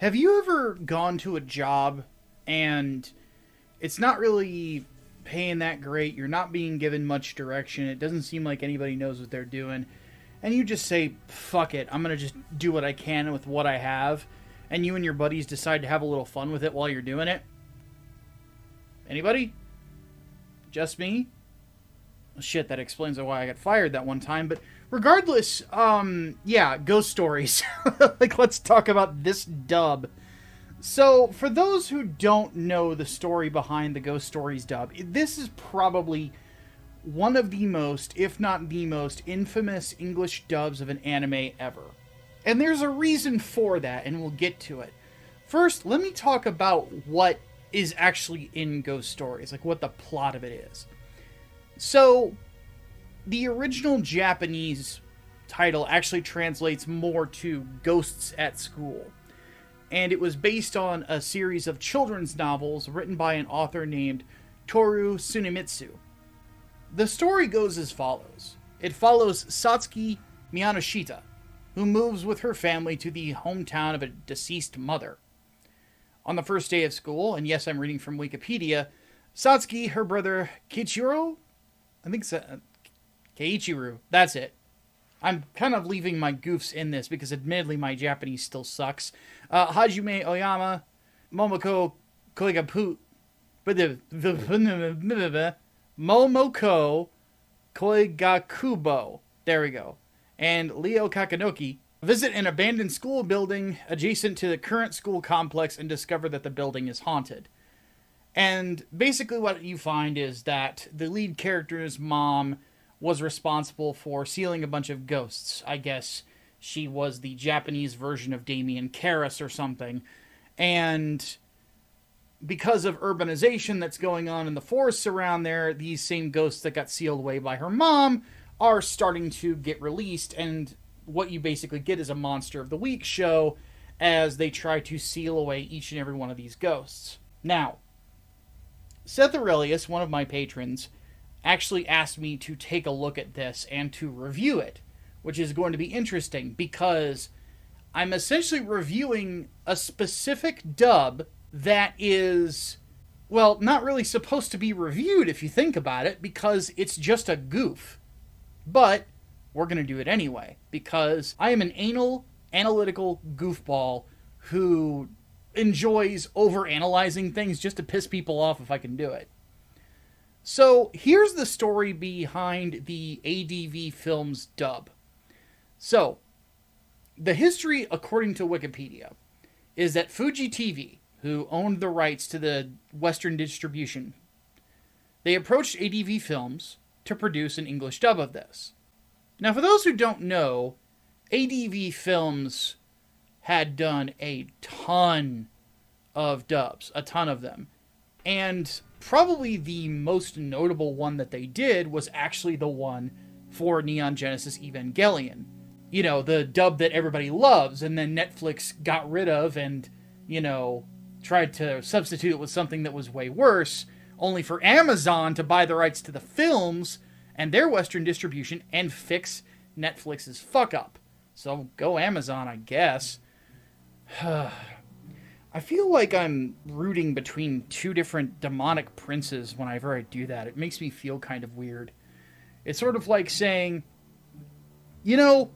Have you ever gone to a job and it's not really paying that great, you're not being given much direction, it doesn't seem like anybody knows what they're doing, and you just say, fuck it, I'm gonna just do what I can with what I have, and you and your buddies decide to have a little fun with it while you're doing it? Anybody? Just me? Well, shit, that explains why I got fired that one time, but regardless, yeah, ghost stories. Like, let's talk about this dub. So, for those who don't know the story behind the Ghost Stories dub, this is probably one of the most, if not the most, infamous English dubs of an anime ever. And there's a reason for that, and we'll get to it. First, let me talk about what is actually in Ghost Stories, like what the plot of it is. So, the original Japanese title actually translates more to Ghosts at School. And it was based on a series of children's novels written by an author named Toru Tsunemitsu. The story goes as follows. It follows Satsuki Miyanoshita, who moves with her family to the hometown of a deceased mother. On the first day of school, and yes, I'm reading from Wikipedia, Satsuki, her brother Kiichiro, Keiichiru, that's it. I'm kind of leaving my goofs in this because admittedly my Japanese still sucks. Hajime Oyama, Momoko Momoko Koigakubo, there we go, and Leo Kakanoki visit an abandoned school building adjacent to the current school complex and discover that the building is haunted. And basically what you find is that the lead character's mom was responsible for sealing a bunch of ghosts. I guess she was the Japanese version of Damien Karras or something. And because of urbanization that's going on in the forests around there, these same ghosts that got sealed away by her mom are starting to get released. And what you basically get is a Monster of the Week show as they try to seal away each and every one of these ghosts. Now, Seth Aurelius, one of my patrons, actually asked me to take a look at this and to review it, which is going to be interesting because I'm essentially reviewing a specific dub that is, well, not really supposed to be reviewed if you think about it, because it's just a goof. But we're going to do it anyway, because I am an anal, analytical goofball who enjoys overanalyzing things just to piss people off if I can do it. So, here's the story behind the ADV Films dub. So, the history, according to Wikipedia, is that Fuji TV, who owned the rights to the Western distribution, they approached ADV Films to produce an English dub of this. Now, for those who don't know, ADV Films had done a ton of dubs, a ton of them. And probably the most notable one that they did was actually the one for Neon Genesis Evangelion. You know, the dub that everybody loves, and then Netflix got rid of and, you know, tried to substitute it with something that was way worse, only for Amazon to buy the rights to the films and their Western distribution and fix Netflix's fuck-up. So, go Amazon, I guess. I feel like I'm rooting between two different demonic princes whenever I do that. It makes me feel kind of weird. It's sort of like saying, you know,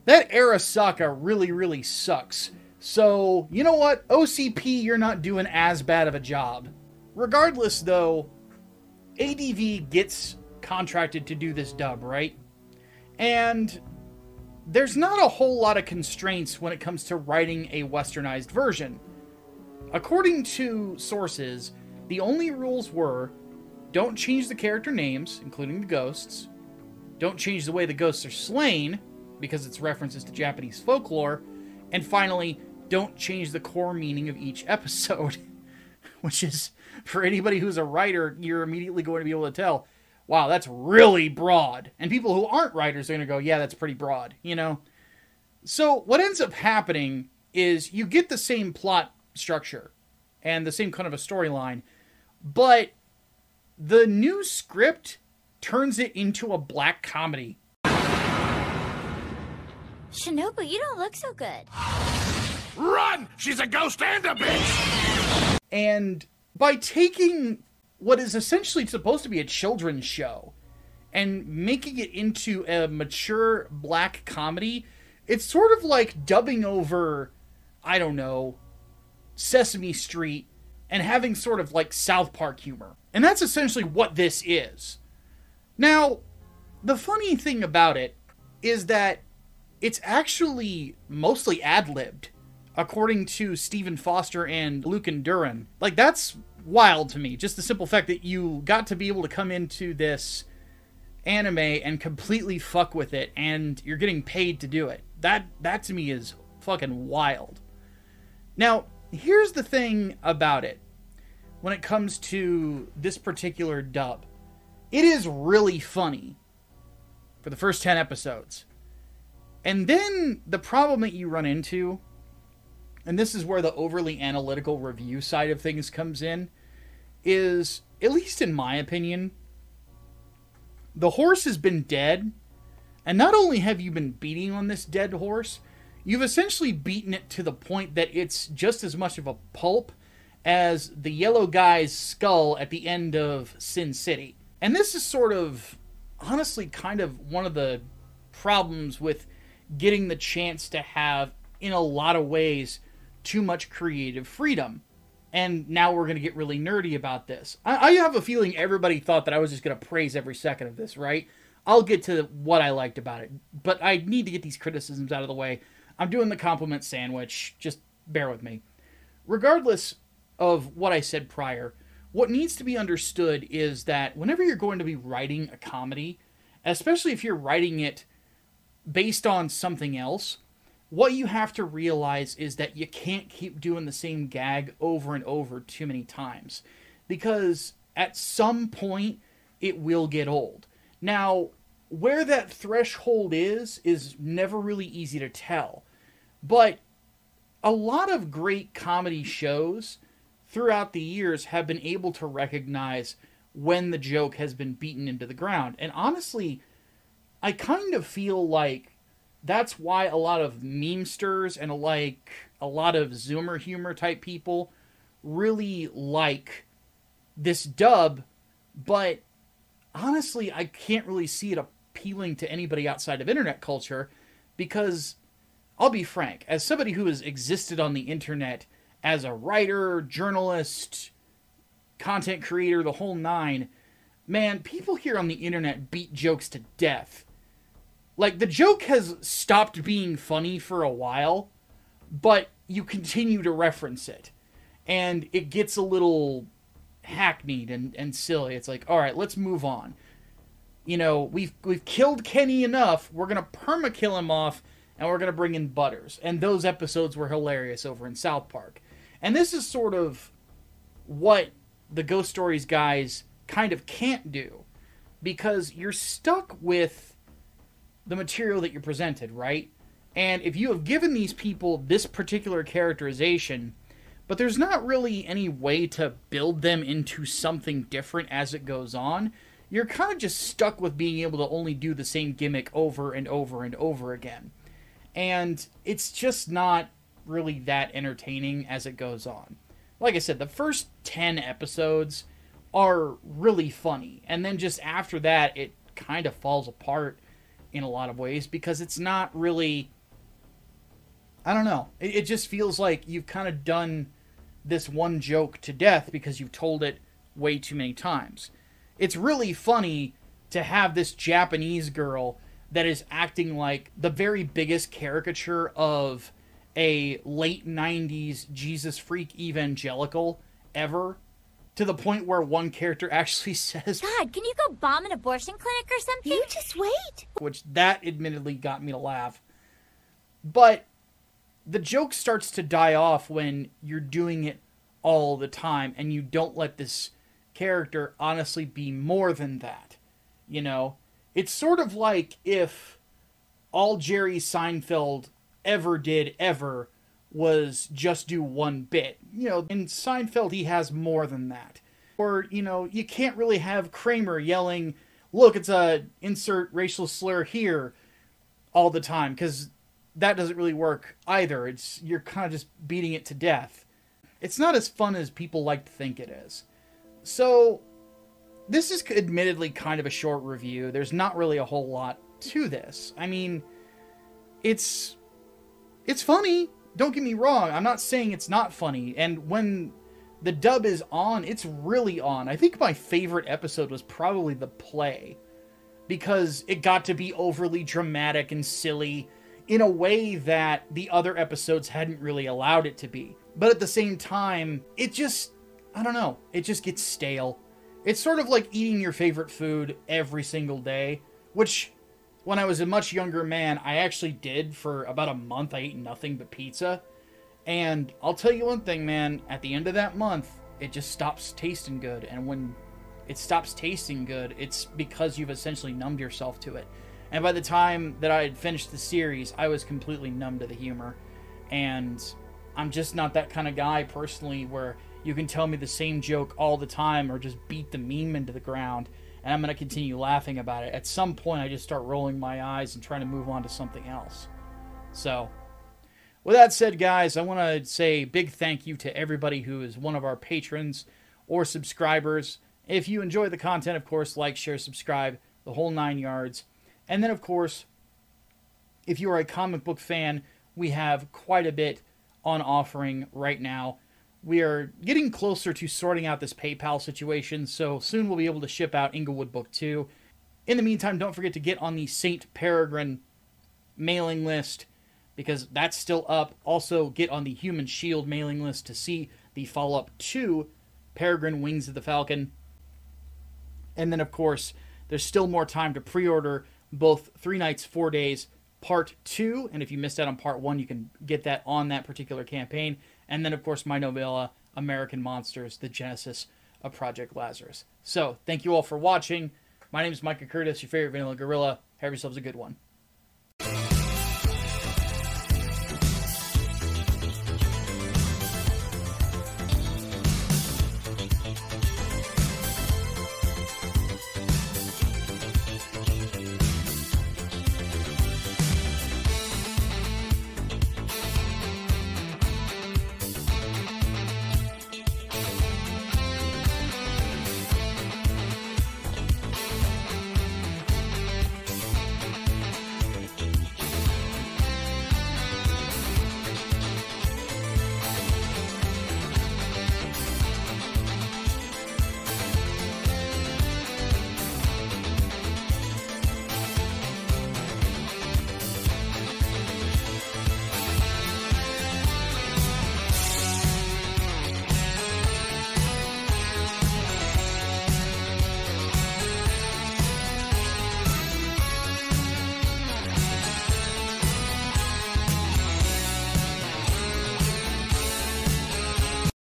that Arasaka really, really sucks. So, you know what? OCP, you're not doing as bad of a job. Regardless, though, ADV gets contracted to do this dub, right? And there's not a whole lot of constraints when it comes to writing a westernized version. According to sources, the only rules were, don't change the character names, including the ghosts, don't change the way the ghosts are slain, because it's references to Japanese folklore, and finally, don't change the core meaning of each episode. Which is, for anybody who's a writer, you're immediately going to be able to tell, wow, that's really broad. And people who aren't writers are going to go, yeah, that's pretty broad, you know? So, what ends up happening is you get the same plot structure and the same kind of a storyline, but the new script turns it into a black comedy. Shinobu, you don't look so good. Run! She's a ghost and a bitch! And by taking what is essentially supposed to be a children's show and making it into a mature black comedy, it's sort of like dubbing over, I don't know, Sesame Street and having sort of like South Park humor. And that's essentially what this is. Now, the funny thing about it is that it's actually mostly ad-libbed, according to Stephen Foster and Lucan Duran. Like, that's wild to me. Just the simple fact that you got to be able to come into this anime and completely fuck with it, and you're getting paid to do it. That to me is fucking wild. Now, here's the thing about it. When it comes to this particular dub, it is really funny for the first 10 episodes. And then the problem that you run into, and this is where the overly analytical review side of things comes in, is, at least in my opinion, the horse has been dead, and not only have you been beating on this dead horse, you've essentially beaten it to the point that it's just as much of a pulp as the yellow guy's skull at the end of Sin City. And this is sort of, honestly, kind of one of the problems with getting the chance to have, in a lot of ways, too much creative freedom. And now we're going to get really nerdy about this. I have a feeling everybody thought that I was just going to praise every second of this, right? I'll get to what I liked about it. But I need to get these criticisms out of the way. I'm doing the compliment sandwich. Just bear with me. Regardless of what I said prior, what needs to be understood is that whenever you're going to be writing a comedy, especially if you're writing it based on something else, what you have to realize is that you can't keep doing the same gag over and over too many times, because at some point it will get old. Now, where that threshold is never really easy to tell, but a lot of great comedy shows throughout the years have been able to recognize when the joke has been beaten into the ground. And honestly, I kind of feel like that's why a lot of memesters and a lot of Zoomer humor type people really like this dub, but honestly, I can't really see it appealing to anybody outside of internet culture, because I'll be frank, as somebody who has existed on the internet as a writer, journalist, content creator, the whole nine, man, people here on the internet beat jokes to death. Like, the joke has stopped being funny for a while, but you continue to reference it. And it gets a little hackneyed and silly. It's like, alright, let's move on. You know, we've killed Kenny enough, we're gonna perma-kill him off, and we're gonna bring in Butters. And those episodes were hilarious over in South Park. And this is sort of what the Ghost Stories guys kind of can't do, because you're stuck with the material that you're presented, right? And if you have given these people this particular characterization, but there's not really any way to build them into something different as it goes on, you're kind of just stuck with being able to only do the same gimmick over and over and over again. And it's just not really that entertaining as it goes on. Like I said, the first 10 episodes are really funny, and then just after that, it kind of falls apart in a lot of ways, because it's not really, I don't know, it just feels like you've kind of done this one joke to death because you've told it way too many times. It's really funny to have this Japanese girl that is acting like the very biggest caricature of a late 90s Jesus freak evangelical ever, to the point where one character actually says, God, can you go bomb an abortion clinic or something? You just wait. Which that admittedly got me to laugh. But the joke starts to die off when you're doing it all the time and you don't let this character honestly be more than that. You know? It's sort of like if all Jerry Seinfeld ever did ever was just do one bit. You know, in Seinfeld he has more than that. Or, you know, you can't really have Kramer yelling, look, it's a insert racial slur here all the time, because that doesn't really work either. You're kind of just beating it to death. It's not as fun as people like to think it is. So, this is admittedly kind of a short review. There's not really a whole lot to this. I mean, it's funny. Don't get me wrong. I'm not saying it's not funny. And when the dub is on, it's really on. I think my favorite episode was probably the play, because it got to be overly dramatic and silly in a way that the other episodes hadn't really allowed it to be. But at the same time, it just, I don't know, it just gets stale. It's sort of like eating your favorite food every single day, which, when I was a much younger man, I actually did for about a month. I ate nothing but pizza. And I'll tell you one thing, man, at the end of that month, it just stops tasting good. And when it stops tasting good, it's because you've essentially numbed yourself to it. And by the time that I had finished the series, I was completely numb to the humor. And I'm just not that kind of guy, personally, where you can tell me the same joke all the time or just beat the meme into the ground and I'm going to continue laughing about it. At some point, I just start rolling my eyes and trying to move on to something else. So, with that said, guys, I want to say a big thank you to everybody who is one of our patrons or subscribers. If you enjoy the content, of course, like, share, subscribe, the whole 9 yards. And then, of course, if you are a comic book fan, we have quite a bit on offering right now. We are getting closer to sorting out this PayPal situation, so soon we'll be able to ship out Inglewood Book 2. In the meantime, don't forget to get on the St. Peregrine mailing list, because that's still up. Also, get on the Human Shield mailing list to see the follow-up to Peregrine Wings of the Falcon. And then, of course, there's still more time to pre-order both 3 Nights, 4 Days, Part 2. And if you missed out on Part 1, you can get that on that particular campaign. And then, of course, my novella, American Monsters, the Genesis of Project Lazarus. So, thank you all for watching. My name is Micah Curtis, your favorite vanilla gorilla. Have yourselves a good one.